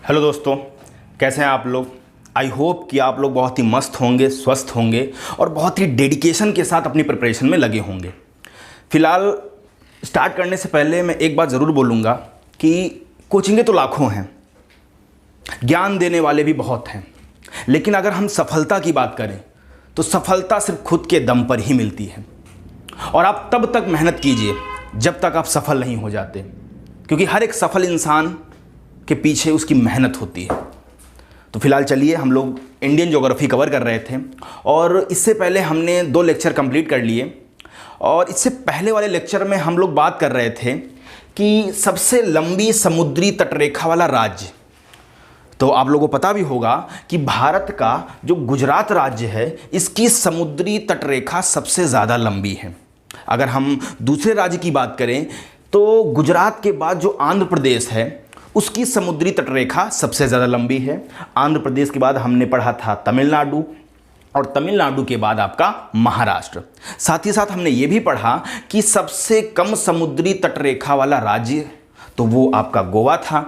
Hello दोस्तों, कैसे हैं आप लोग। आई होप कि आप लोग बहुत ही मस्त होंगे, स्वस्थ होंगे और बहुत ही डेडिकेशन के साथ अपनी प्रिपरेशन में लगे होंगे। फ़िलहाल स्टार्ट करने से पहले मैं एक बात ज़रूर बोलूँगा कि कोचिंगें तो लाखों हैं, ज्ञान देने वाले भी बहुत हैं, लेकिन अगर हम सफलता की बात करें तो सफलता सिर्फ खुद के दम पर ही मिलती है। और आप तब तक मेहनत कीजिए जब तक आप सफल नहीं हो जाते, क्योंकि हर एक सफल इंसान के पीछे उसकी मेहनत होती है। तो फिलहाल चलिए, हम लोग इंडियन ज्योग्राफी कवर कर रहे थे और इससे पहले हमने 2 लेक्चर कंप्लीट कर लिए। और इससे पहले वाले लेक्चर में हम लोग बात कर रहे थे कि सबसे लंबी समुद्री तटरेखा वाला राज्य। तो आप लोगों को पता भी होगा कि भारत का जो गुजरात राज्य है, इसकी समुद्री तटरेखा सबसे ज़्यादा लंबी है। अगर हम दूसरे राज्य की बात करें तो गुजरात के बाद जो आंध्र प्रदेश है, उसकी समुद्री तटरेखा सबसे ज़्यादा लंबी है। आंध्र प्रदेश के बाद हमने पढ़ा था तमिलनाडु, और तमिलनाडु के बाद आपका महाराष्ट्र। साथ ही साथ हमने ये भी पढ़ा कि सबसे कम समुद्री तटरेखा वाला राज्य तो वो आपका गोवा था।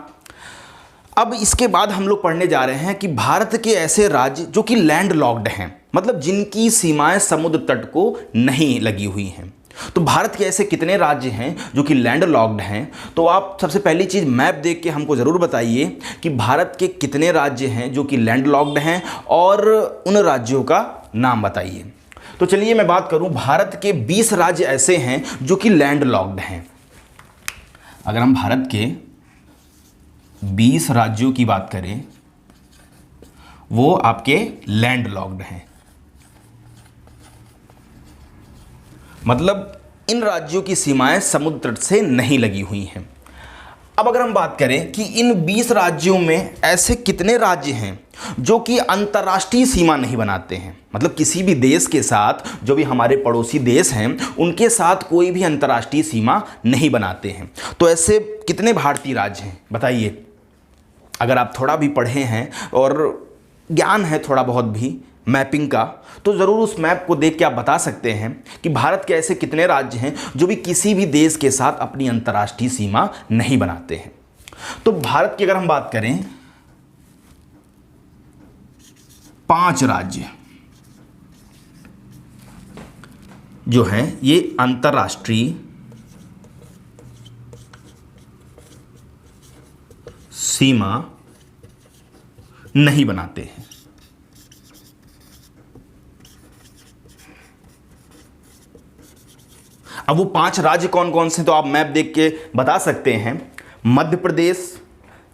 अब इसके बाद हम लोग पढ़ने जा रहे हैं कि भारत के ऐसे राज्य जो कि लैंड लॉक्ड हैं, मतलब जिनकी सीमाएं समुद्र तट को नहीं लगी हुई हैं। तो भारत के ऐसे कितने राज्य हैं जो कि लैंड लॉक्ड हैं। तो आप सबसे पहली चीज़ मैप देख के हमको ज़रूर बताइए कि भारत के कितने राज्य हैं जो कि लैंड लॉक्ड हैं, और उन राज्यों का नाम बताइए। तो चलिए मैं बात करूं, भारत के 20 राज्य ऐसे हैं जो कि लैंड लॉक्ड हैं। अगर हम भारत के 20 राज्यों की बात करें, वो आपके लैंड लॉक्ड हैं, मतलब इन राज्यों की सीमाएं समुद्र तट से नहीं लगी हुई हैं। अब अगर हम बात करें कि इन 20 राज्यों में ऐसे कितने राज्य हैं जो कि अंतर्राष्ट्रीय सीमा नहीं बनाते हैं, मतलब किसी भी देश के साथ, जो भी हमारे पड़ोसी देश हैं, उनके साथ कोई भी अंतर्राष्ट्रीय सीमा नहीं बनाते हैं। तो ऐसे कितने भारतीय राज्य हैं बताइए। अगर आप थोड़ा भी पढ़े हैं और ज्ञान है थोड़ा बहुत भी मैपिंग का, तो ज़रूर उस मैप को देख के आप बता सकते हैं कि भारत के ऐसे कितने राज्य हैं जो भी किसी भी देश के साथ अपनी अंतर्राष्ट्रीय सीमा नहीं बनाते हैं। तो भारत की अगर हम बात करें, 5 राज्य जो हैं ये अंतर्राष्ट्रीय सीमा नहीं बनाते हैं। अब वो 5 राज्य कौन कौन से, तो आप मैप देख के बता सकते हैं। मध्य प्रदेश,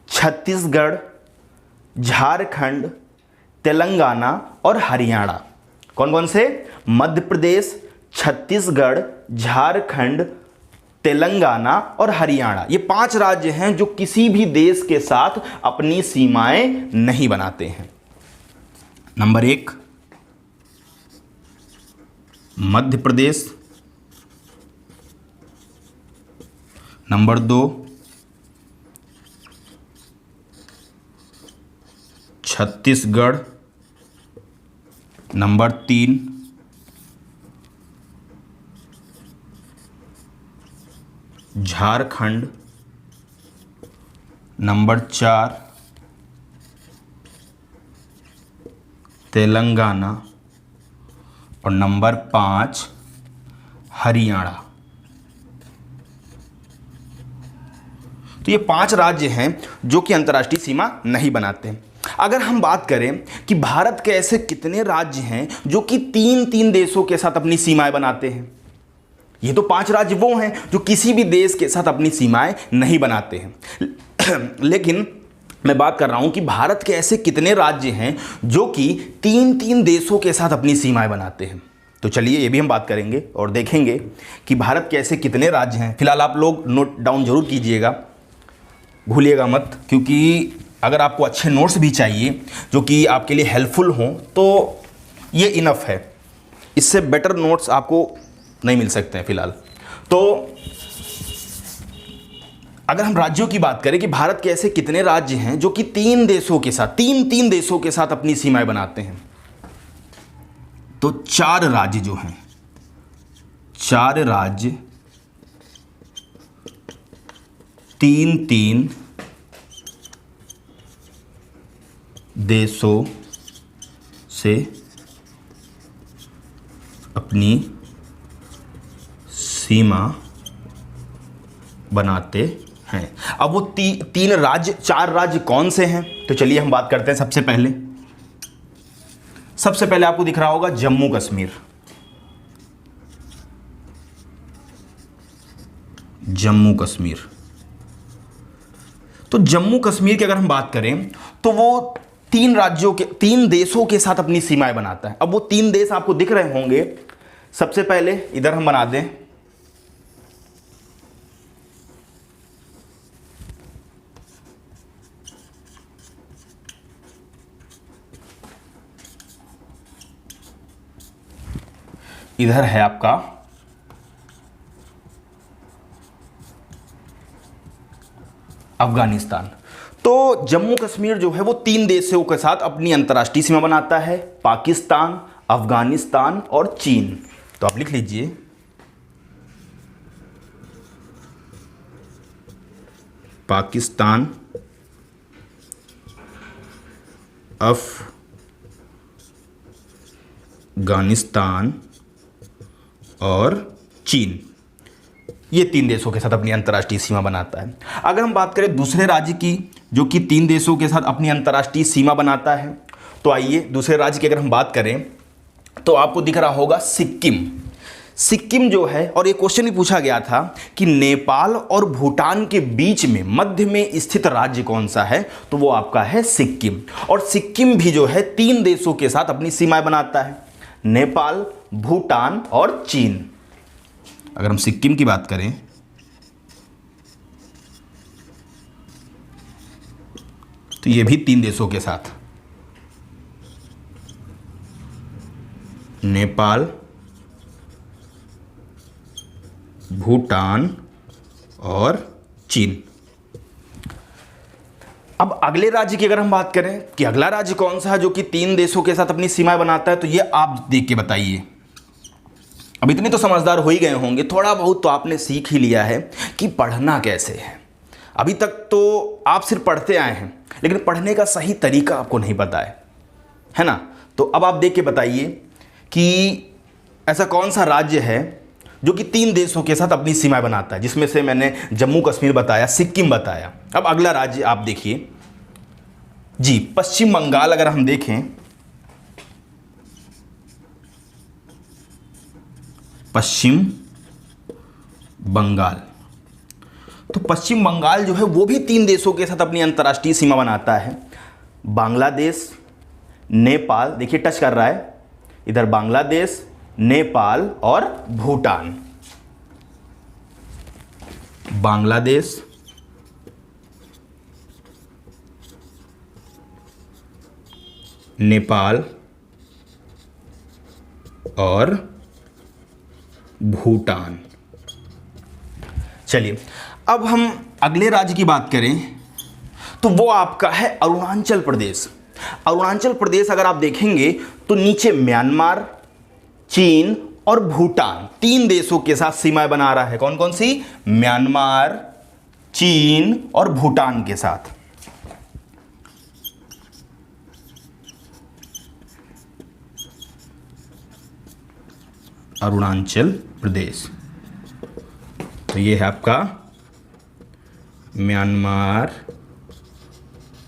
छत्तीसगढ़, झारखंड, तेलंगाना और हरियाणा। कौन कौन से? मध्य प्रदेश, छत्तीसगढ़, झारखंड, तेलंगाना और हरियाणा। ये 5 राज्य हैं जो किसी भी देश के साथ अपनी सीमाएं नहीं बनाते हैं। Number 1 Madhya Pradesh, number 2 Chhattisgarh, number 3 Jharkhand, number 4 Telangana और नंबर 5 हरियाणा। तो ये 5 राज्य हैं जो कि अंतर्राष्ट्रीय सीमा नहीं बनाते। अगर हम बात करें कि भारत के ऐसे कितने राज्य हैं जो कि 3 देशों के साथ अपनी सीमाएं बनाते हैं, ये तो 5 राज्य वो हैं जो किसी भी देश के साथ अपनी सीमाएं नहीं बनाते हैं। लेकिन मैं बात कर रहा हूं कि भारत के ऐसे कितने राज्य हैं जो कि 3 देशों के साथ अपनी सीमाएं बनाते हैं। तो चलिए ये भी हम बात करेंगे और देखेंगे कि भारत के ऐसे कितने राज्य हैं। फिलहाल आप लोग नोट डाउन जरूर कीजिएगा, भूलिएगा मत, क्योंकि अगर आपको अच्छे नोट्स भी चाहिए जो कि आपके लिए हेल्पफुल हों तो ये इनफ है। इससे बेटर नोट्स आपको नहीं मिल सकते हैं फिलहाल। तो अगर हम राज्यों की बात करें कि भारत के ऐसे कितने राज्य हैं जो कि 3 देशों के साथ, 3 देशों के साथ अपनी सीमाएं बनाते हैं, तो 4 राज्य जो हैं, 4 राज्य 3 देशों से अपनी सीमा बनाते हैं। अब वो तीन राज्य, चार राज्य कौन से हैं? तो चलिए हम बात करते हैं। सबसे पहले आपको दिख रहा होगा जम्मू कश्मीर। जम्मू कश्मीर, तो जम्मू कश्मीर की अगर हम बात करें तो वो तीन देशों के साथ अपनी सीमाएं बनाता है। अब वो तीन देश आपको दिख रहे होंगे। सबसे पहले इधर हम बना दें इधर है आपका अफगानिस्तान। तो जम्मू कश्मीर जो है वो तीन देशों के साथ अपनी अंतर्राष्ट्रीय सीमा बनाता है, पाकिस्तान, अफगानिस्तान और चीन। तो आप लिख लीजिए पाकिस्तान, अफगानिस्तान और चीन, ये तीन देशों के साथ अपनी अंतर्राष्ट्रीय सीमा बनाता है। अगर हम बात करें दूसरे राज्य की जो कि तीन देशों के साथ अपनी अंतर्राष्ट्रीय सीमा बनाता है, तो आइए दूसरे राज्य की अगर हम बात करें तो आपको दिख रहा होगा सिक्किम। सिक्किम जो है, और ये क्वेश्चन भी पूछा गया था कि नेपाल और भूटान के बीच में मध्य में स्थित राज्य कौन सा है, तो वो आपका है सिक्किम। और सिक्किम भी जो है तीन देशों के साथ अपनी सीमाएं बनाता है, नेपाल, भूटान और चीन। अगर हम सिक्किम की बात करें तो ये भी तीन देशों के साथ, नेपाल, भूटान और चीन। अब अगले राज्य की अगर हम बात करें कि अगला राज्य कौन सा है जो कि तीन देशों के साथ अपनी सीमाएं बनाता है, तो ये आप देख के बताइए। अब इतने तो समझदार हो ही गए होंगे, थोड़ा बहुत तो आपने सीख ही लिया है कि पढ़ना कैसे है। अभी तक तो आप सिर्फ पढ़ते आए हैं, लेकिन पढ़ने का सही तरीका आपको नहीं पता है ना? तो अब आप देख के बताइए कि ऐसा कौन सा राज्य है जो कि तीन देशों के साथ अपनी सीमाएं बनाता है, जिसमें से मैंने जम्मू कश्मीर बताया, सिक्किम बताया। अब अगला राज्य आप देखिए जी, पश्चिम बंगाल। अगर हम देखें पश्चिम बंगाल, तो पश्चिम बंगाल जो है वो भी तीन देशों के साथ अपनी अंतर्राष्ट्रीय सीमा बनाता है, बांग्लादेश, नेपाल। देखिए टच कर रहा है इधर, बांग्लादेश, नेपाल और भूटान। बांग्लादेश, नेपाल और भूटान। चलिए अब हम अगले राज्य की बात करें तो वो आपका है अरुणाचल प्रदेश। अरुणाचल प्रदेश अगर आप देखेंगे तो नीचे म्यांमार, चीन और भूटान, तीन देशों के साथ सीमाएं बना रहा है। कौन कौन सी? म्यांमार, चीन और भूटान के साथ। अरुणाचल प्रदेश, तो ये है आपका म्यांमार,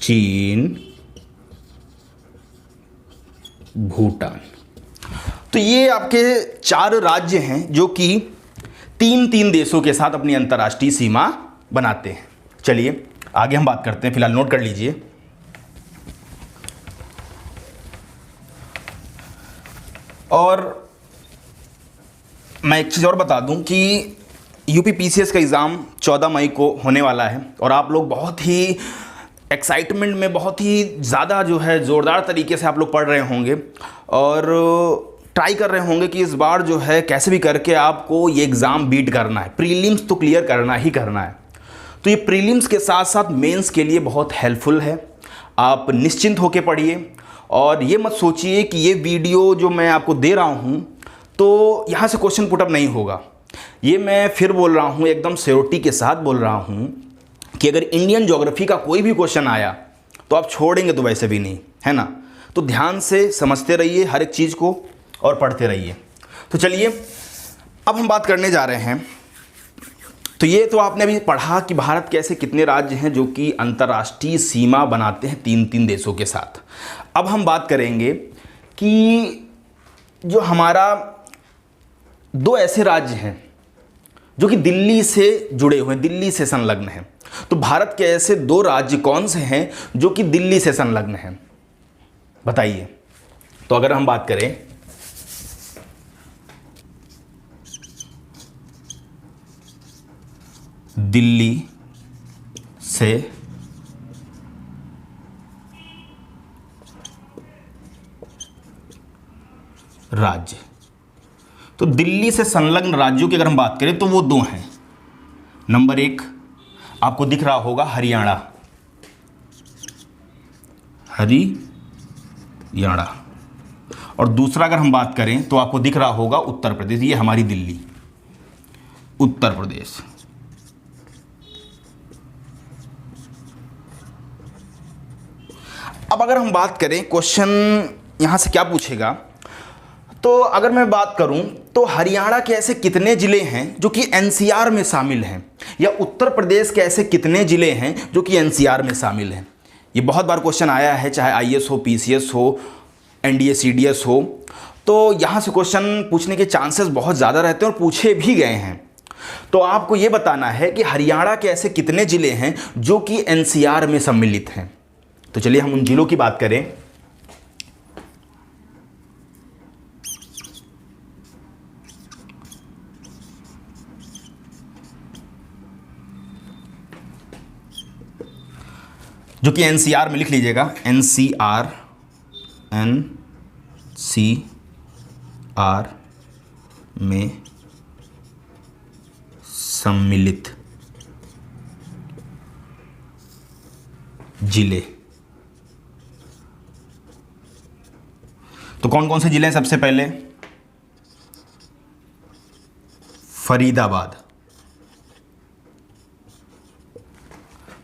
चीन, भूटान। तो ये आपके चार राज्य हैं जो कि तीन तीन देशों के साथ अपनी अंतर्राष्ट्रीय सीमा बनाते हैं। चलिए आगे हम बात करते हैं, फिलहाल नोट कर लीजिए। और मैं एक चीज़ और बता दूं कि यूपी पीसीएस का एग्ज़ाम 14 मई को होने वाला है, और आप लोग बहुत ही एक्साइटमेंट में, बहुत ही ज़्यादा जो है ज़ोरदार तरीके से आप लोग पढ़ रहे होंगे और ट्राई कर रहे होंगे कि इस बार जो है कैसे भी करके आपको ये एग्ज़ाम बीट करना है, प्रीलिम्स तो क्लियर करना ही करना है। तो ये प्रीलिम्स के साथ साथ मेंस के लिए बहुत हेल्पफुल है। आप निश्चिंत होकर पढ़िए और ये मत सोचिए कि ये वीडियो जो मैं आपको दे रहा हूँ तो यहाँ से क्वेश्चन पुटअप नहीं होगा। ये मैं फिर बोल रहा हूँ, एकदम श्योरिटी के साथ बोल रहा हूँ कि अगर इंडियन ज्योग्राफी का कोई भी क्वेश्चन आया तो आप छोड़ेंगे तो वैसे भी नहीं, है ना। तो ध्यान से समझते रहिए हर एक चीज़ को और पढ़ते रहिए। तो चलिए अब हम बात करने जा रहे हैं। तो ये तो आपने अभी पढ़ा कि भारत के ऐसे कितने राज्य हैं जो कि अंतर्राष्ट्रीय सीमा बनाते हैं 3-3 देशों के साथ। अब हम बात करेंगे कि जो हमारा 2 ऐसे राज्य हैं जो कि दिल्ली से जुड़े हुए हैं, दिल्ली से संलग्न हैं। तो भारत के ऐसे 2 राज्य कौन से हैं जो कि दिल्ली से संलग्न हैं, बताइए। तो अगर हम बात करें दिल्ली से राज्य, तो दिल्ली से संलग्न राज्यों की अगर हम बात करें तो वो 2 हैं। नंबर 1 आपको दिख रहा होगा हरियाणा, हरियाणा, और दूसरा अगर हम बात करें तो आपको दिख रहा होगा उत्तर प्रदेश। ये हमारी दिल्ली, उत्तर प्रदेश। अब अगर हम बात करें क्वेश्चन यहां से क्या पूछेगा, तो अगर मैं बात करूं तो हरियाणा के ऐसे कितने ज़िले हैं जो कि एनसीआर में शामिल हैं, या उत्तर प्रदेश के ऐसे कितने ज़िले हैं जो कि एनसीआर में शामिल हैं। ये बहुत बार क्वेश्चन आया है, चाहे आईएएस हो, पीसीएस हो, एनडीए सीडीएस हो। तो यहाँ से क्वेश्चन पूछने के चांसेस बहुत ज़्यादा रहते हैं और पूछे भी गए हैं। तो आपको ये बताना है कि हरियाणा के ऐसे कितने ज़िले हैं जो कि एनसीआर में सम्मिलित हैं। तो चलिए हम उन ज़िलों की बात करें। जो कि एनसीआर में लिख लीजिएगा, एनसीआर, एनसीआर में सम्मिलित जिले। तो कौन कौन से जिले हैं? सबसे पहले फरीदाबाद,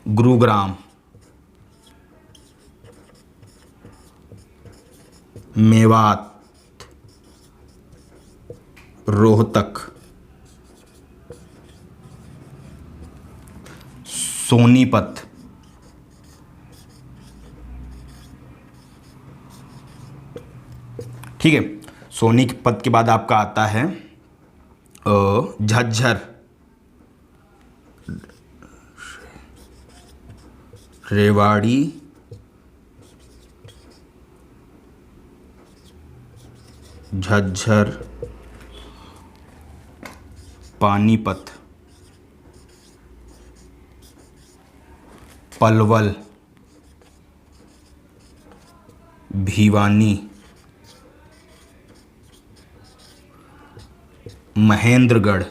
गुरुग्राम, मेवात, रोहतक, सोनीपत, ठीक है। सोनीपत के बाद आपका आता है झज्जर, रेवाड़ी, झज्जर, पानीपत, पलवल, भिवानी, महेंद्रगढ़,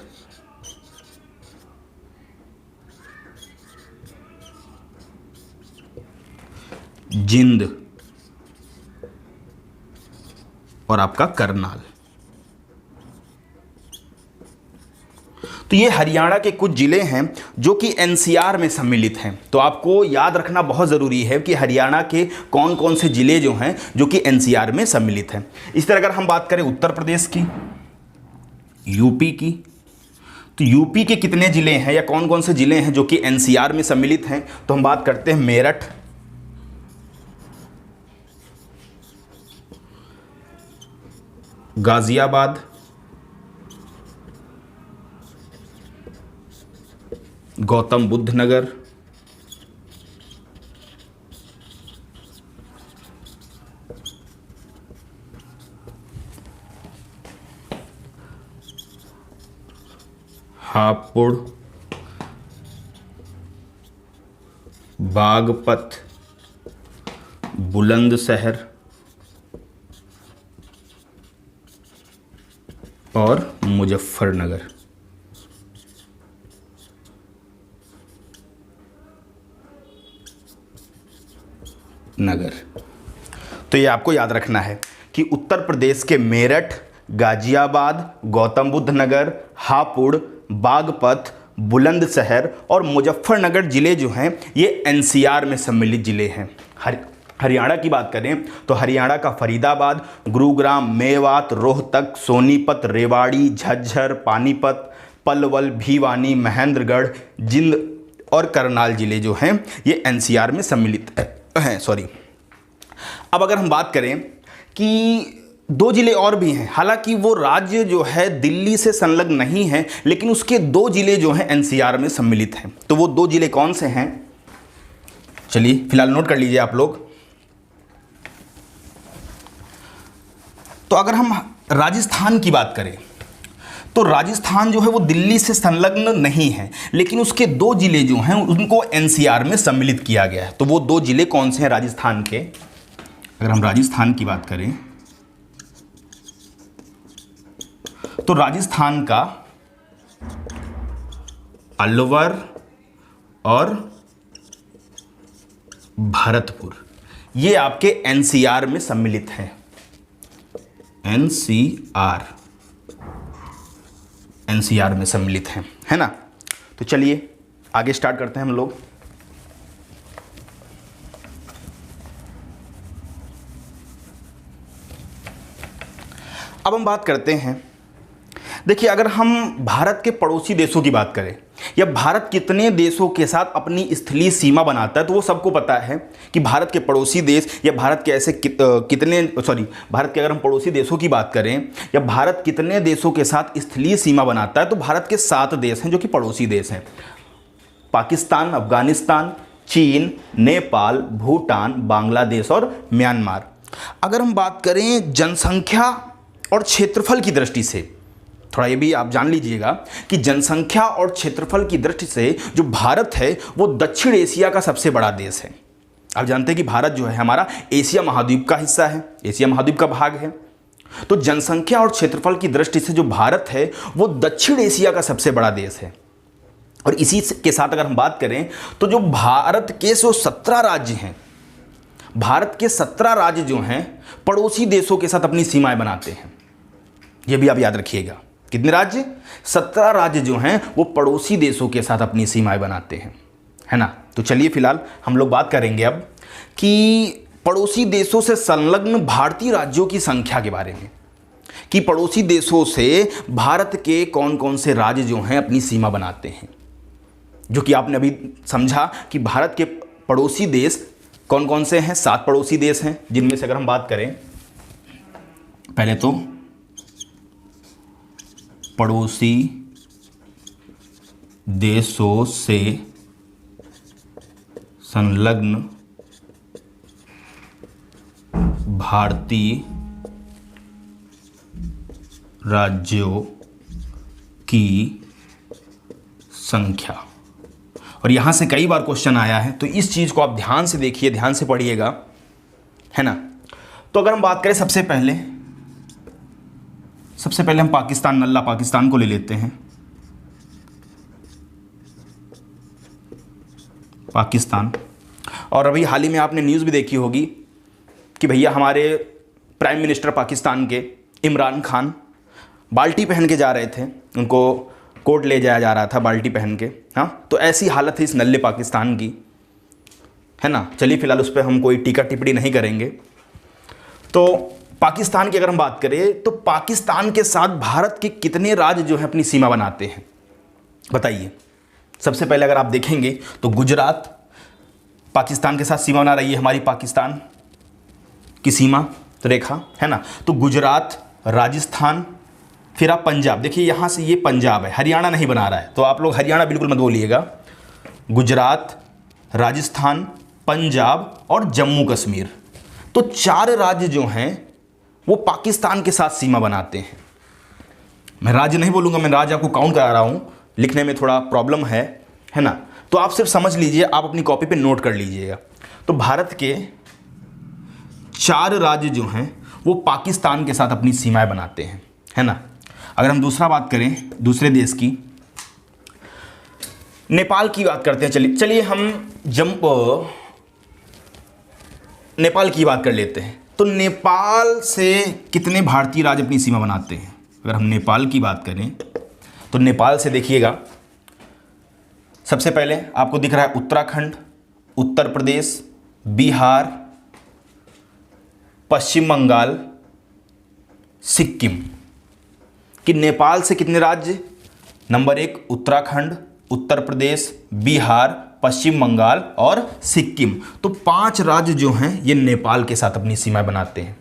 जिंद और आपका करनाल। तो ये हरियाणा के कुछ ज़िले हैं जो कि एनसीआर में सम्मिलित हैं। तो आपको याद रखना बहुत ज़रूरी है कि हरियाणा के कौन कौन से ज़िले जो हैं जो कि एनसीआर में सम्मिलित हैं। इस तरह अगर हम बात करें उत्तर प्रदेश की, यूपी की, तो यूपी के कितने ज़िले हैं या कौन कौन से ज़िले हैं जो कि एनसीआर में सम्मिलित हैं? तो हम बात करते हैं मेरठ, गाजियाबाद, गौतम बुद्ध नगर, हापुड़, बागपत, बुलंदशहर और मुजफ्फरनगर। नगर। तो ये आपको याद रखना है कि उत्तर प्रदेश के मेरठ, गाजियाबाद, गौतम बुद्ध नगर, हापुड़, बागपत, बुलंदशहर और मुजफ्फरनगर जिले जो हैं ये एनसीआर में सम्मिलित जिले हैं। हरियाणा की बात करें तो हरियाणा का फरीदाबाद, गुरुग्राम, मेवात, रोहतक, सोनीपत, रेवाड़ी, झज्जर, पानीपत, पलवल, भिवानी, महेंद्रगढ़, जिंद और करनाल जिले जो हैं ये एनसीआर में सम्मिलित हैं। अब अगर हम बात करें कि 2 जिले और भी हैं, हालांकि वो राज्य जो है दिल्ली से संलग्न नहीं है, लेकिन उसके 2 जिले जो हैं एनसीआर में सम्मिलित हैं। तो वो 2 जिले कौन से हैं, चलिए फिलहाल नोट कर लीजिए आप लोग। तो अगर हम राजस्थान की बात करें तो राजस्थान जो है वो दिल्ली से संलग्न नहीं है, लेकिन उसके 2 जिले जो हैं उनको एनसीआर में सम्मिलित किया गया है। तो वो 2 जिले कौन से हैं राजस्थान के? अगर हम राजस्थान की बात करें तो राजस्थान का अलवर और भरतपुर ये आपके एनसीआर में सम्मिलित हैं। एनसीआर में सम्मिलित हैं, है ना। तो चलिए आगे स्टार्ट करते हैं हम लोग। अब हम बात करते हैं, देखिए अगर हम भारत के पड़ोसी देशों की बात करें या भारत कितने देशों के साथ अपनी स्थलीय सीमा बनाता है, तो वो सबको पता है कि भारत के पड़ोसी देश या भारत के ऐसे भारत के अगर हम पड़ोसी देशों की बात करें या भारत कितने देशों के साथ स्थलीय सीमा बनाता है, तो भारत के 7 देश हैं जो कि पड़ोसी देश हैं। पाकिस्तान, अफगानिस्तान, चीन, नेपाल, भूटान, बांग्लादेश और म्यांमार। अगर हम बात करें जनसंख्या और क्षेत्रफल की दृष्टि से, थोड़ा ये भी आप जान लीजिएगा कि जनसंख्या और क्षेत्रफल की दृष्टि से जो भारत है वो दक्षिण एशिया का सबसे बड़ा देश है। आप जानते हैं कि भारत जो है हमारा एशिया महाद्वीप का हिस्सा है, एशिया महाद्वीप का भाग है। तो जनसंख्या और क्षेत्रफल की दृष्टि से जो भारत है वो दक्षिण एशिया का सबसे बड़ा देश है। और इसी के साथ अगर हम बात करें तो जो भारत के 17 राज्य हैं, भारत के 17 राज्य जो हैं पड़ोसी देशों के साथ अपनी सीमाएं बनाते हैं। यह भी आप याद रखिएगा, कितने राज्य? 17 राज्य जो हैं वो पड़ोसी देशों के साथ अपनी सीमाएं बनाते हैं, है ना। तो चलिए फिलहाल हम लोग बात करेंगे अब कि पड़ोसी देशों से संलग्न भारतीय राज्यों की संख्या के बारे में, कि पड़ोसी देशों से भारत के कौन कौन से राज्य जो हैं अपनी सीमा बनाते हैं। जो कि आपने अभी समझा कि भारत के पड़ोसी देश कौन कौन से हैं, 7 पड़ोसी देश हैं, जिनमें से अगर हम बात करें पहले तो पड़ोसी देशों से संलग्न भारतीय राज्यों की संख्या। और यहां से कई बार क्वेश्चन आया है, तो इस चीज को आप ध्यान से देखिए, ध्यान से पढ़िएगा, है ना। तो अगर हम बात करें सबसे पहले हम पाकिस्तान, नल्ला पाकिस्तान को ले लेते हैं। पाकिस्तान, और अभी हाल ही में आपने न्यूज़ भी देखी होगी कि भैया हमारे प्राइम मिनिस्टर पाकिस्तान के इमरान खान बाल्टी पहन के जा रहे थे, उनको कोर्ट ले जाया जा रहा था बाल्टी पहन के। हाँ, तो ऐसी हालत है इस नल्ले पाकिस्तान की, है ना। चलिए फिलहाल उस पर हम कोई टीका टिप्पणी नहीं करेंगे। तो पाकिस्तान की अगर हम बात करें तो पाकिस्तान के साथ भारत के कितने राज्य जो है अपनी सीमा बनाते हैं, बताइए। सबसे पहले अगर आप देखेंगे तो गुजरात पाकिस्तान के साथ सीमा बना रही है, हमारी पाकिस्तान की सीमा रेखा, है ना। तो गुजरात, राजस्थान, फिर आप पंजाब, देखिए यहाँ से ये पंजाब है, हरियाणा नहीं बना रहा है, तो आप लोग हरियाणा बिल्कुल मत बोलिएगा। गुजरात, राजस्थान, पंजाब और जम्मू कश्मीर, तो 4 राज्य जो हैं वो पाकिस्तान के साथ सीमा बनाते हैं। मैं राज्य नहीं बोलूँगा, मैं राज्य आपको काउंट करा रहा हूँ, लिखने में थोड़ा प्रॉब्लम है ना। तो आप सिर्फ समझ लीजिए, आप अपनी कॉपी पे नोट कर लीजिएगा। तो भारत के 4 राज्य जो हैं वो पाकिस्तान के साथ अपनी सीमाएं बनाते हैं, है ना। अगर हम दूसरा बात करें, दूसरे देश की, नेपाल की बात करते हैं। चलिए हम नेपाल की बात कर लेते हैं। तो नेपाल से कितने भारतीय राज्य अपनी सीमा बनाते हैं? अगर हम नेपाल की बात करें तो नेपाल से देखिएगा सबसे पहले आपको दिख रहा है उत्तराखंड, उत्तर प्रदेश, बिहार, पश्चिम बंगाल, सिक्किम। कि नेपाल से कितने राज्य? नंबर 1 उत्तराखंड, उत्तर प्रदेश, बिहार, पश्चिम बंगाल और सिक्किम। तो 5 राज्य जो हैं ये नेपाल के साथ अपनी सीमा बनाते हैं।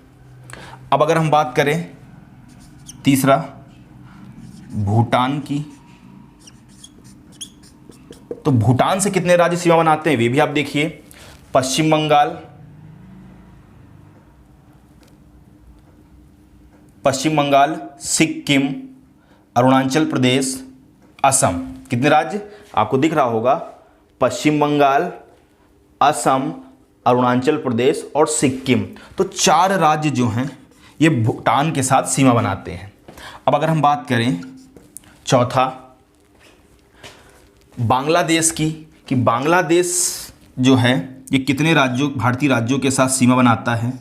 अब अगर हम बात करें तीसरा भूटान की, तो भूटान से कितने राज्य सीमा बनाते हैं वे भी आप देखिए। पश्चिम बंगाल, सिक्किम, अरुणाचल प्रदेश, असम। कितने राज्य आपको दिख रहा होगा? पश्चिम बंगाल, असम, अरुणाचल प्रदेश और सिक्किम। तो 4 राज्य जो हैं ये भूटान के साथ सीमा बनाते हैं। अब अगर हम बात करें चौथा बांग्लादेश की, कि बांग्लादेश जो है ये कितने राज्यों, भारतीय राज्यों के साथ सीमा बनाता है?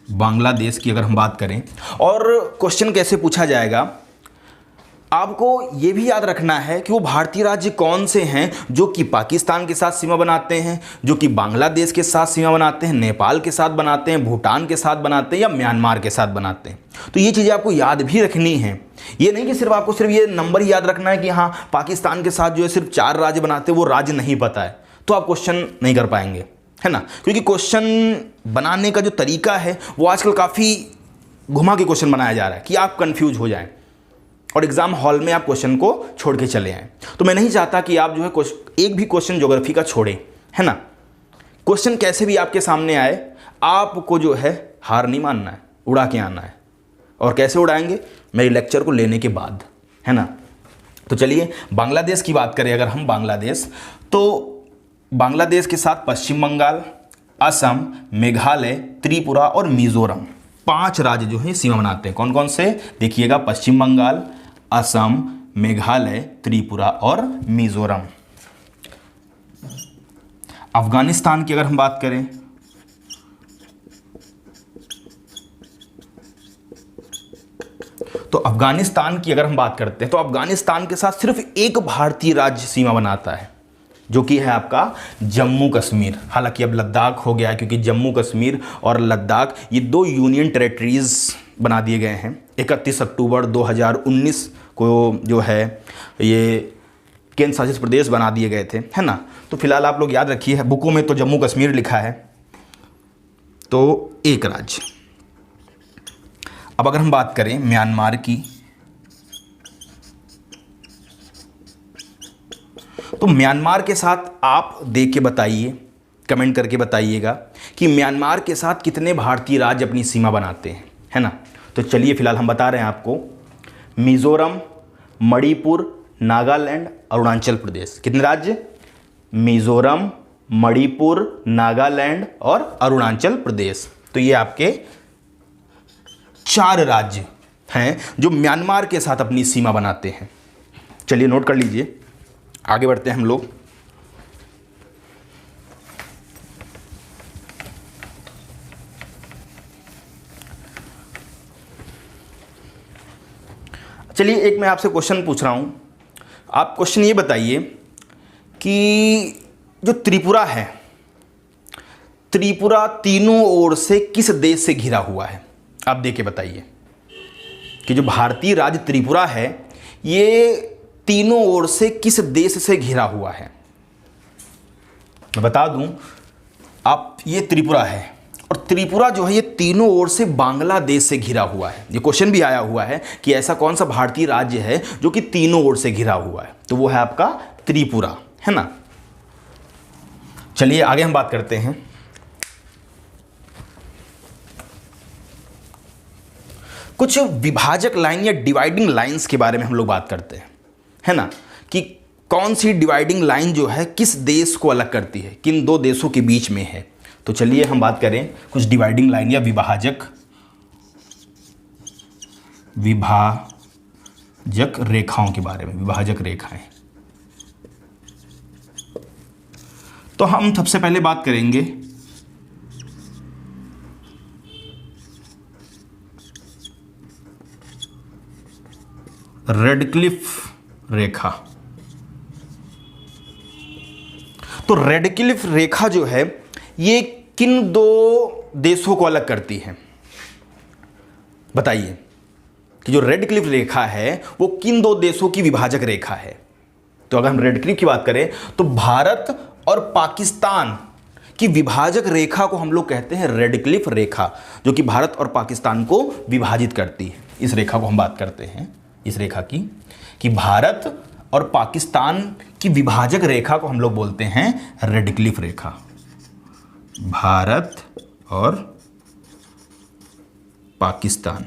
बांग्लादेश की अगर हम बात करें, और क्वेश्चन कैसे पूछा जाएगा, आपको ये भी याद रखना है कि वो भारतीय राज्य कौन से हैं जो कि पाकिस्तान के साथ सीमा बनाते हैं, जो कि बांग्लादेश के साथ सीमा बनाते हैं, नेपाल के साथ बनाते हैं, भूटान के साथ बनाते हैं या म्यांमार के साथ बनाते हैं। तो ये चीज़ें आपको याद भी रखनी है। ये नहीं कि सिर्फ आपको सिर्फ ये नंबर ही याद रखना है कि हाँ पाकिस्तान के साथ जो है सिर्फ 4 राज्य बनाते हैं, वो राज्य नहीं पता है तो आप क्वेश्चन नहीं कर पाएंगे, है ना। क्योंकि क्वेश्चन बनाने का जो तरीका है वो आजकल काफ़ी घुमा के क्वेश्चन बनाया जा रहा है कि आप कंफ्यूज हो जाएं और एग्जाम हॉल में आप क्वेश्चन को छोड़ के चले आएँ। तो मैं नहीं चाहता कि आप जो है एक भी क्वेश्चन ज्योग्राफी का छोड़ें, है ना। क्वेश्चन कैसे भी आपके सामने आए, आपको जो है हार नहीं मानना है, उड़ा के आना है। और कैसे उड़ाएंगे? मेरे लेक्चर को लेने के बाद, है ना। तो चलिए बांग्लादेश की बात करें अगर हम, बांग्लादेश, तो बांग्लादेश के साथ पश्चिम बंगाल, असम, मेघालय, त्रिपुरा और मिजोरम 5 राज्य जो है सीमा बनाते हैं। कौन कौन से? देखिएगा, पश्चिम बंगाल, असम, मेघालय, त्रिपुरा और मिजोरम। अफगानिस्तान की अगर हम बात करें, तो अफगानिस्तान की अगर हम बात करते हैं तो अफगानिस्तान के साथ सिर्फ एक भारतीय राज्य सीमा बनाता है, जो कि है आपका जम्मू कश्मीर। हालांकि अब लद्दाख हो गया है, क्योंकि जम्मू कश्मीर और लद्दाख ये 2 यूनियन टेरेटरीज बना दिए गए हैं। 31 अक्टूबर 2019 को जो है ये केंद्र शासित प्रदेश बना दिए गए थे, है ना। तो फिलहाल आप लोग याद रखिए, बुकों में तो जम्मू कश्मीर लिखा है, तो एक राज्य। अब अगर हम बात करें म्यांमार की, तो म्यांमार के साथ आप देख के बताइए, कमेंट करके बताइएगा कि म्यांमार के साथ कितने भारतीय राज्य अपनी सीमा बनाते हैं, है ना। तो चलिए फिलहाल हम बता रहे हैं आपको, मिजोरम, मणिपुर, नागालैंड, अरुणाचल प्रदेश। कितने राज्य? मिजोरम, मणिपुर, नागालैंड और अरुणाचल प्रदेश। तो ये आपके 4 राज्य हैं जो म्यांमार के साथ अपनी सीमा बनाते हैं। चलिए नोट कर लीजिए, आगे बढ़ते हैं हम लोग। चलिए एक मैं आपसे क्वेश्चन पूछ रहा हूं, आप क्वेश्चन ये बताइए कि जो त्रिपुरा है, त्रिपुरा तीनों ओर से किस देश से घिरा हुआ है? आप देख के बताइए कि जो भारतीय राज्य त्रिपुरा है ये तीनों ओर से किस देश से घिरा हुआ है? मैं बता दूं, आप, ये त्रिपुरा है और त्रिपुरा जो है ये तीनों ओर से बांग्लादेश से घिरा हुआ है। ये क्वेश्चन भी आया हुआ है कि ऐसा कौन सा भारतीय राज्य है जो कि तीनों ओर से घिरा हुआ है, तो वो है आपका त्रिपुरा, है ना। चलिए आगे हम बात करते हैं। कुछ विभाजक लाइन या डिवाइडिंग लाइंस के बारे में हम लोग बात करते हैं, है ना, कि कौन सी डिवाइडिंग लाइन जो है किस देश को अलग करती है, किन 2 देशों के बीच में है। तो चलिए हम बात करें कुछ डिवाइडिंग लाइन या विभाजक रेखाओं के बारे में। विभाजक रेखाएं, तो हम सबसे पहले बात करेंगे रेडक्लिफ रेखा। तो रेड क्लिफ रेखा जो है ये किन दो देशों को अलग करती है? बताइए कि जो रेड क्लिफ रेखा है वो किन दो देशों की विभाजक रेखा है? तो अगर हम रेड क्लिफ की बात करें तो भारत और पाकिस्तान की विभाजक रेखा को हम लोग कहते हैं रेड क्लिफ रेखा, जो कि भारत और पाकिस्तान को विभाजित करती है। इस रेखा को हम बात करते हैं, इस रेखा की, कि भारत और पाकिस्तान की विभाजक रेखा को हम लोग बोलते हैं रेड क्लिफ रेखा। भारत और पाकिस्तान।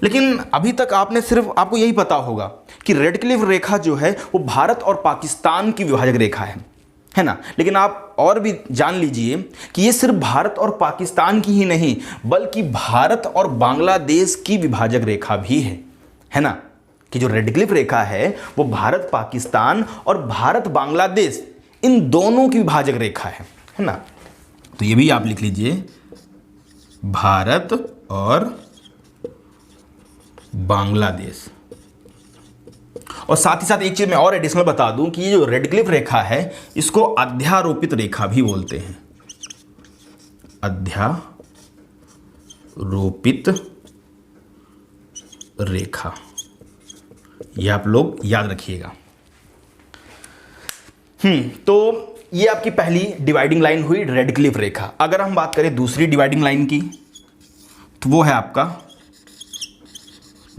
लेकिन अभी तक आपको यही पता होगा कि रेड क्लिफ रेखा जो है वो भारत और पाकिस्तान की विभाजक रेखा है ना। लेकिन आप और भी जान लीजिए कि ये सिर्फ भारत और पाकिस्तान की ही नहीं बल्कि भारत और बांग्लादेश की विभाजक रेखा भी है ना। कि जो रेड क्लिफ रेखा है वो भारत पाकिस्तान और भारत बांग्लादेश इन दोनों की विभाजक रेखा है ना। तो ये भी आप लिख लीजिए, भारत और बांग्लादेश। और साथ ही साथ एक चीज मैं और एडिशनल बता दूं कि ये जो रेड क्लिफ रेखा है इसको अध्यारोपित रेखा भी बोलते हैं। अध्यारोपित रेखा, ये आप लोग याद रखिएगा। तो ये आपकी पहली डिवाइडिंग लाइन हुई रेड क्लिफ रेखा। अगर हम बात करें दूसरी डिवाइडिंग लाइन की तो वो है आपका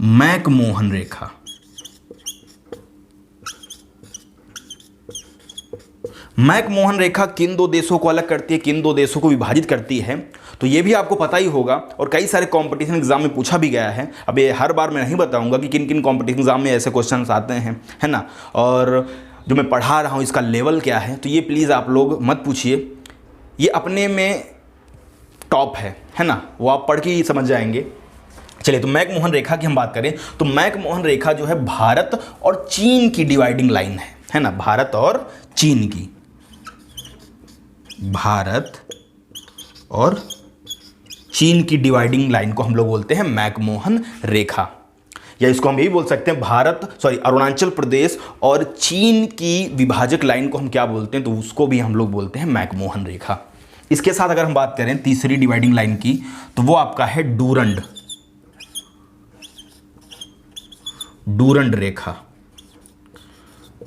मैकमोहन रेखा। मैकमोहन रेखा किन दो देशों को अलग करती है, किन दो देशों को विभाजित करती है, तो ये भी आपको पता ही होगा और कई सारे कंपटीशन एग्जाम में पूछा भी गया है। अब ये हर बार मैं नहीं बताऊंगा कि किन किन कंपटीशन एग्जाम में ऐसे क्वेश्चंस आते हैं, है ना। और जो मैं पढ़ा रहा हूँ इसका लेवल क्या है, तो ये प्लीज़ आप लोग मत पूछिए, ये अपने में टॉप है ना, वो आप पढ़ के ही समझ जाएंगे। चलिए, तो मैकमोहन रेखा की हम बात करें तो मैकमोहन रेखा जो है भारत और चीन की डिवाइडिंग लाइन है ना। भारत और चीन की, भारत और चीन की डिवाइडिंग लाइन को हम लोग बोलते हैं मैकमोहन रेखा, या इसको हम यही बोल सकते हैं अरुणाचल प्रदेश और चीन की विभाजक लाइन को हम क्या बोलते हैं, तो उसको भी हम लोग बोलते हैं मैकमोहन रेखा। इसके साथ अगर हम बात करें तीसरी डिवाइडिंग लाइन की तो वो आपका है डूरंड रेखा।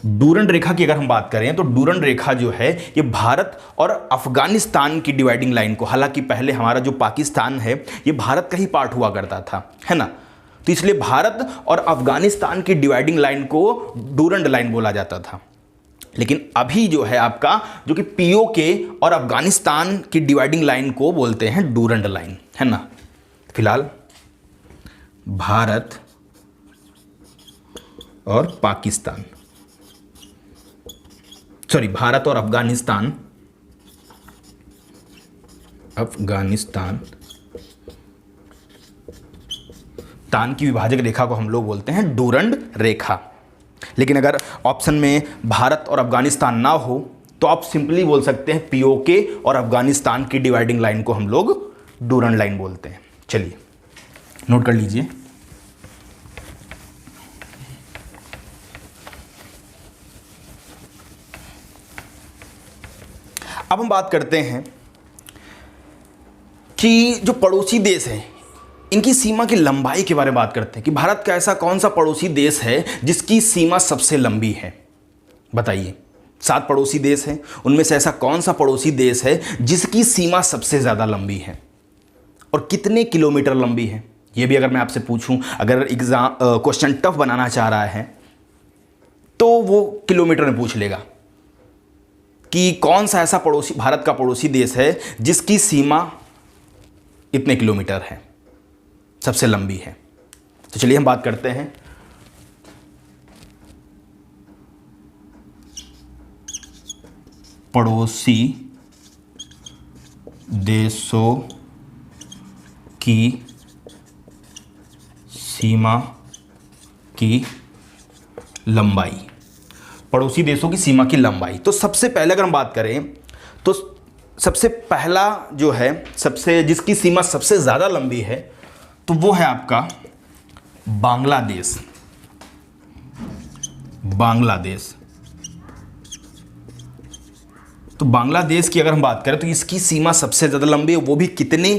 डूरंड रेखा की अगर हम बात करें तो डूरंड रेखा जो है ये भारत और अफगानिस्तान की डिवाइडिंग लाइन को, हालांकि पहले हमारा जो पाकिस्तान है ये भारत का ही पार्ट हुआ करता था, है ना। तो इसलिए भारत और अफगानिस्तान की डिवाइडिंग लाइन को डूरंड लाइन बोला जाता था। लेकिन अभी जो है आपका जो कि पीओके और अफगानिस्तान की डिवाइडिंग लाइन को बोलते हैं डूरंड लाइन, है ना। फिलहाल भारत और पाकिस्तान, भारत और अफगानिस्तान तान की विभाजक रेखा को हम लोग बोलते हैं डूरंड रेखा। लेकिन अगर ऑप्शन में भारत और अफगानिस्तान ना हो तो आप सिंपली बोल सकते हैं पीओके और अफगानिस्तान की डिवाइडिंग लाइन को हम लोग डूरंड लाइन बोलते हैं। चलिए नोट कर लीजिए। अब हम बात करते हैं कि जो पड़ोसी देश हैं इनकी सीमा की लंबाई के बारे में बात करते हैं कि भारत का ऐसा कौन सा पड़ोसी देश है जिसकी सीमा सबसे लंबी है। बताइए, 7 पड़ोसी देश हैं, उनमें से ऐसा कौन सा पड़ोसी देश है जिसकी सीमा सबसे ज़्यादा लंबी है और कितने किलोमीटर लंबी है। ये भी अगर मैं आपसे पूछूं, अगर एग्जाम क्वेश्चन टफ बनाना चाह रहा है तो वो किलोमीटर में पूछ लेगा कि कौन सा ऐसा पड़ोसी भारत का पड़ोसी देश है जिसकी सीमा इतने किलोमीटर है, सबसे लंबी है। तो चलिए हम बात करते हैं। पड़ोसी देशों की सीमा की लंबाई, पड़ोसी देशों की सीमा की लंबाई। तो सबसे पहले अगर हम बात करें तो सबसे पहला जो है जिसकी सीमा सबसे ज़्यादा लंबी है तो वो है आपका बांग्लादेश। बांग्लादेश। तो बांग्लादेश की अगर हम बात करें तो इसकी सीमा सबसे ज़्यादा लंबी है, वो भी कितनी,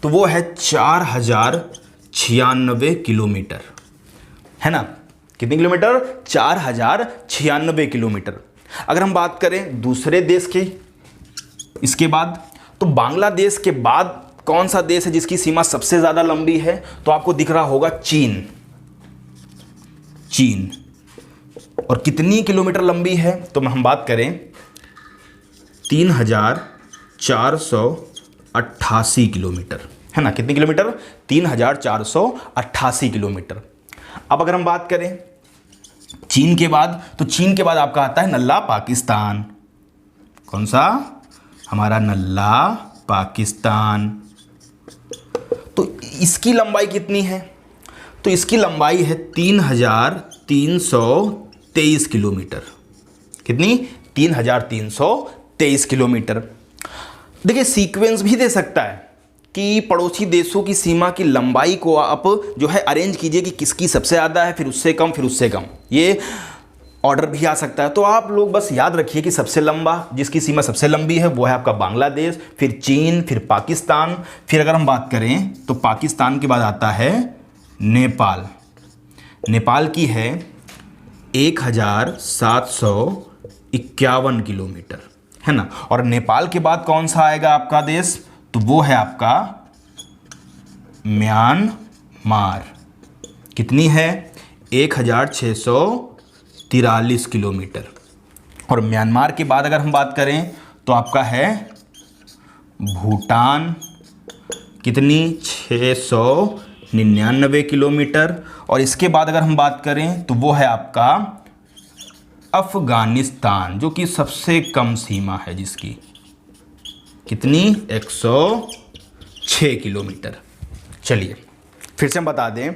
तो वो है 4096 किलोमीटर, है ना। कितने किलोमीटर? 4096 किलोमीटर। अगर हम बात करें दूसरे देश की इसके बाद, तो बांग्लादेश के बाद कौन सा देश है जिसकी सीमा सबसे ज़्यादा लंबी है, तो आपको दिख रहा होगा चीन। चीन और कितनी किलोमीटर लंबी है, तो हम बात करें 3488 किलोमीटर, है ना। कितने किलोमीटर? 3488 किलोमीटर। अब अगर हम बात करें चीन के बाद, तो चीन के बाद आपका आता है नल्ला पाकिस्तान। कौन सा? हमारा नल्ला पाकिस्तान। तो इसकी लंबाई कितनी है, तो इसकी लंबाई है 3323 किलोमीटर। कितनी? 3323 किलोमीटर। देखिए सीक्वेंस भी दे सकता है कि पड़ोसी देशों की सीमा की लंबाई को आप जो है अरेंज कीजिए कि किसकी सबसे ज़्यादा है, फिर उससे कम, फिर उससे कम, ये ऑर्डर भी आ सकता है। तो आप लोग बस याद रखिए कि सबसे लंबा, जिसकी सीमा सबसे लंबी है वो है आपका बांग्लादेश, फिर चीन, फिर पाकिस्तान, फिर अगर हम बात करें तो पाकिस्तान के बाद आता है नेपाल। नेपाल की है 1751 किलोमीटर, है ना। और नेपाल के बाद कौन सा आएगा आपका देश, तो वो है आपका म्यांमार। कितनी है? 1643 किलोमीटर। और म्यांमार के बाद अगर हम बात करें तो आपका है भूटान। कितनी? 699 किलोमीटर। और इसके बाद अगर हम बात करें तो वो है आपका अफगानिस्तान, जो कि सबसे कम सीमा है जिसकी। कितनी? 106 किलोमीटर। चलिए फिर से हम बता दें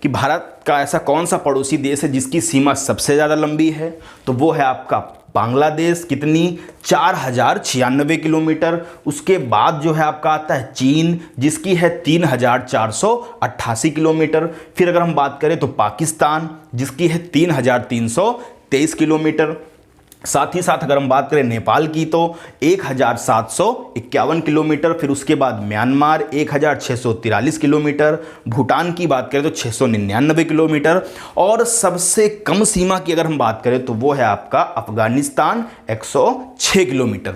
कि भारत का ऐसा कौन सा पड़ोसी देश है जिसकी सीमा सबसे ज़्यादा लंबी है, तो वो है आपका बांग्लादेश। कितनी? 4096 किलोमीटर। उसके बाद जो है आपका आता है चीन, जिसकी है 3488 किलोमीटर। फिर अगर हम बात करें तो पाकिस्तान, जिसकी है 3323 किलोमीटर। साथ ही साथ अगर हम बात करें नेपाल की तो 1751 किलोमीटर। फिर उसके बाद म्यांमार 1643 किलोमीटर। भूटान की बात करें तो 699 किलोमीटर। और सबसे कम सीमा की अगर हम बात करें तो वो है आपका अफगानिस्तान, 106 किलोमीटर।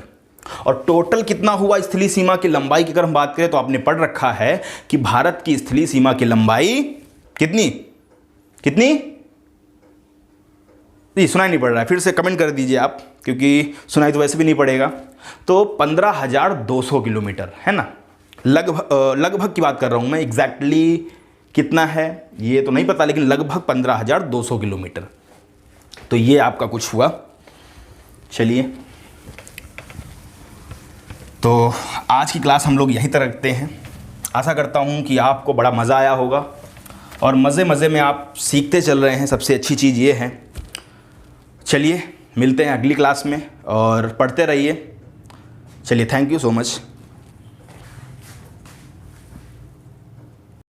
और टोटल कितना हुआ स्थलीय सीमा की लंबाई की अगर हम बात करें तो आपने पढ़ रखा है कि भारत की स्थलीय सीमा की लंबाई कितनी? कितनी? जी सुनाई नहीं पड़ रहा है, फिर से कमेंट कर दीजिए आप, क्योंकि सुनाई तो वैसे भी नहीं पड़ेगा। तो 15,200 किलोमीटर, है ना। लगभग की बात कर रहा हूँ मैं, एग्जैक्टली कितना है ये तो नहीं पता, लेकिन लगभग 15,200 किलोमीटर। तो ये आपका कुछ हुआ। चलिए तो आज की क्लास हम लोग यहीं तक रखते हैं। आशा करता हूँ कि आपको बड़ा मज़ा आया होगा और मज़े मज़े में आप सीखते चल रहे हैं। सबसे अच्छी चीज़ ये है। चलिए मिलते हैं अगली क्लास में और पढ़ते रहिए। चलिए थैंक यू सो मच।